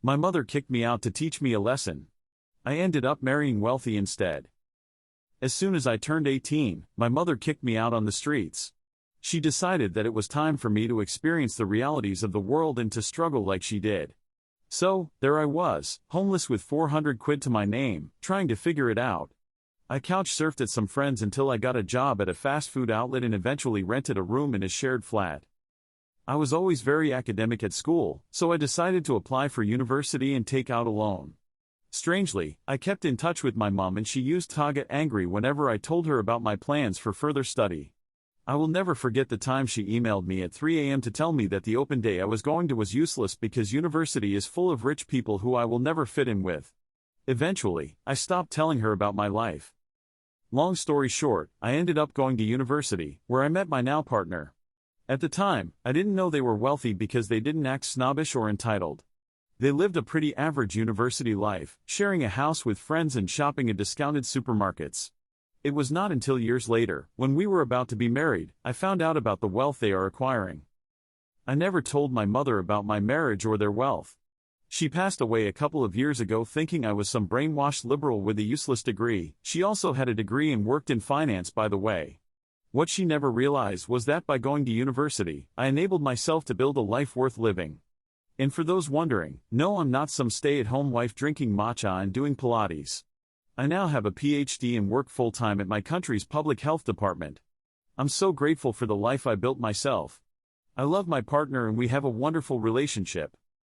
My mother kicked me out to teach me a lesson. I ended up marrying wealthy instead. As soon as I turned 18, my mother kicked me out on the streets. She decided that it was time for me to experience the realities of the world and to struggle like she did. So, there I was, homeless with 400 quid to my name, trying to figure it out. I couch surfed at some friends until I got a job at a fast food outlet and eventually rented a room in a shared flat. I was always very academic at school, so I decided to apply for university and take out a loan. Strangely, I kept in touch with my mom and she used to get angry whenever I told her about my plans for further study. I will never forget the time she emailed me at 3 a.m. to tell me that the open day I was going to was useless because university is full of rich people who I will never fit in with. Eventually, I stopped telling her about my life. Long story short, I ended up going to university, where I met my now partner. At the time, I didn't know they were wealthy because they didn't act snobbish or entitled. They lived a pretty average university life, sharing a house with friends and shopping at discounted supermarkets. It was not until years later, when we were about to be married, I found out about the wealth they are acquiring. I never told my mother about my marriage or their wealth. She passed away a couple of years ago thinking I was some brainwashed liberal with a useless degree. She also had a degree and worked in finance, by the way. What she never realized was that by going to university, I enabled myself to build a life worth living. And for those wondering, no, I'm not some stay-at-home wife drinking matcha and doing Pilates. I now have a PhD and work full-time at my country's public health department. I'm so grateful for the life I built myself. I love my partner and we have a wonderful relationship.